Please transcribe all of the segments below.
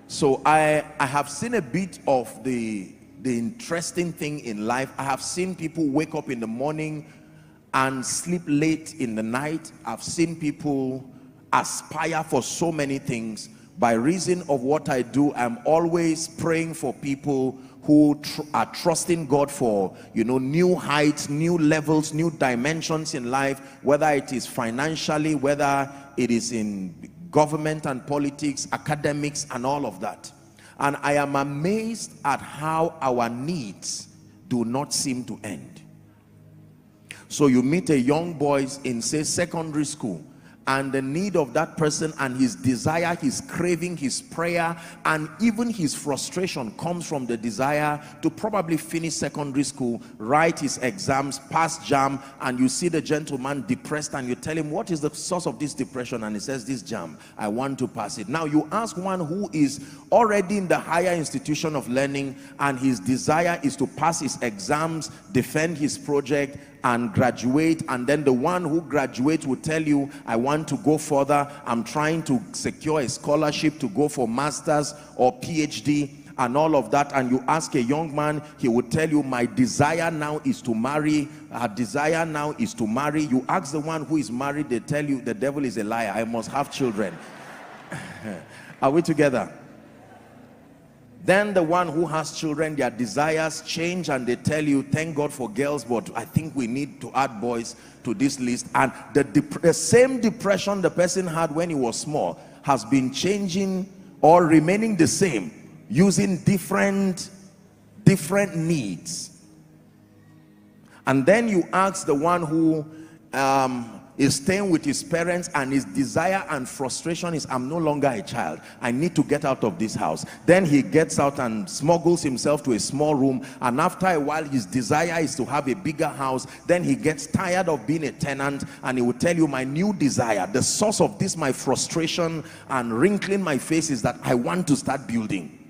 So I have seen a bit of the interesting thing in life. I have seen people wake up in the morning and sleep late in the night. I've seen people aspire for so many things. By reason of what I do, I'm always praying for people who are trusting God for, you know, new heights, new levels, new dimensions in life, whether it is financially, whether it is in government and politics, academics, and all of that. And I am amazed at how our needs do not seem to end. So you meet a young boy in, say, secondary school, and the need of that person and his desire, his craving, his prayer, and even his frustration comes from the desire to probably finish secondary school, write his exams, pass JAM, and you see the gentleman depressed and you tell him, what is the source of this depression? And he says, this JAM, I want to pass it. Now you ask one who is already in the higher institution of learning and his desire is to pass his exams, defend his project, and graduate, and then the one who graduates will tell you, I want to go further, I'm trying to secure a scholarship to go for master's or PhD and all of that. And you ask a young man, he will tell you, my desire now is to marry, our desire now is to marry. You ask the one who is married, they tell you, the devil is a liar, I must have children. Are we together? Then the one who has children, their desires change and they tell you, thank God for girls, but I think we need to add boys to this list. And the same depression the person had when he was small has been changing or remaining the same, using different needs. And then you ask the one who is staying with his parents and his desire and frustration is, I'm no longer a child, I need to get out of this house. Then he gets out and smuggles himself to a small room, and after a while his desire is to have a bigger house. Then he gets tired of being a tenant and he will tell you, my new desire, the source of this, my frustration and wrinkling my face, is that I want to start building.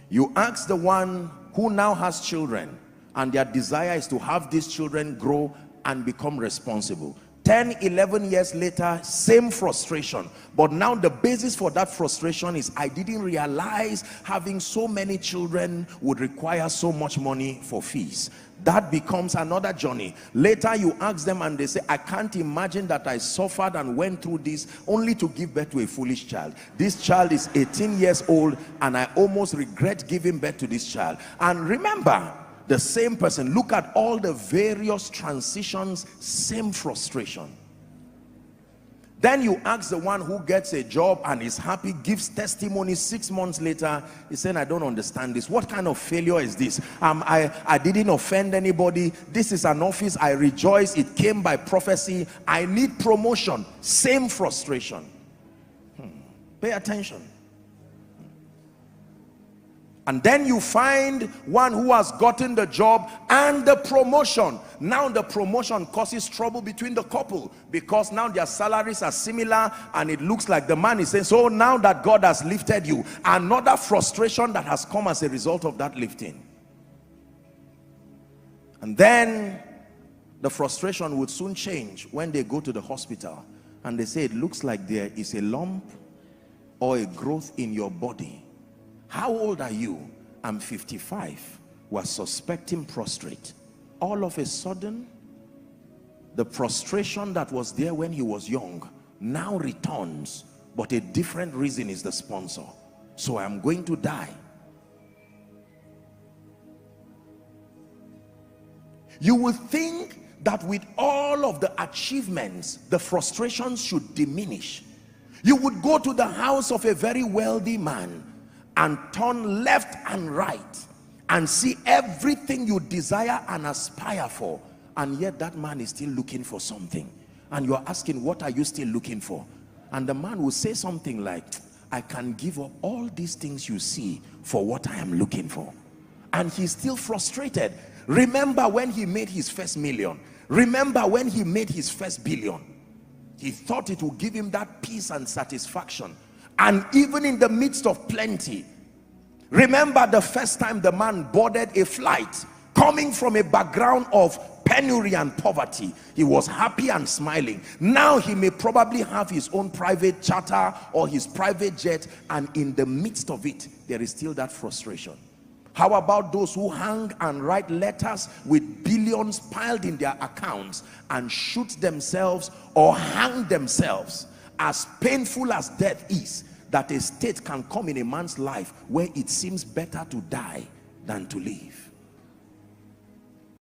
You ask the one who now has children and their desire is to have these children grow and become responsible. 10, 11 years later, same frustration. But now the basis for that frustration is, I didn't realize having so many children would require so much money for fees. That becomes another journey. Later you ask them and they say, I can't imagine that I suffered and went through this only to give birth to a foolish child. This child is 18 years old and I almost regret giving birth to this child. And remember, the same person, look at all the various transitions, same frustration. Then you ask the one who gets a job and is happy, gives testimony 6 months later, he's saying, I don't understand this. What kind of failure is this? I didn't offend anybody. This is an office, I rejoice, it came by prophecy. I need promotion. Same frustration. Pay attention. And then you find one who has gotten the job and the promotion. Now the promotion causes trouble between the couple because now their salaries are similar and it looks like the man is saying, so now that God has lifted you, another frustration that has come as a result of that lifting. And then the frustration would soon change when they go to the hospital and they say, it looks like there is a lump or a growth in your body. How old are you? I'm 55. We're suspecting prostate. All of a sudden, the frustration that was there when he was young now returns, but a different reason is the sponsor. So I'm going to die. You would think that with all of the achievements, the frustrations should diminish. You would go to the house of a very wealthy man and turn left and right and see everything you desire and aspire for, and yet that man is still looking for something, and you're asking, what are you still looking for? And the man will say something like, I can give up all these things you see for what I am looking for. And he's still frustrated. Remember when he made his first million. Remember when he made his first billion. He thought it would give him that peace and satisfaction. And even in the midst of plenty, remember the first time the man boarded a flight coming from a background of penury and poverty, he was happy and smiling. Now he may probably have his own private charter or his private jet, and in the midst of it, there is still that frustration. How about those who hang and write letters with billions piled in their accounts and shoot themselves or hang themselves? As painful as death is, that a state can come in a man's life where it seems better to die than to live.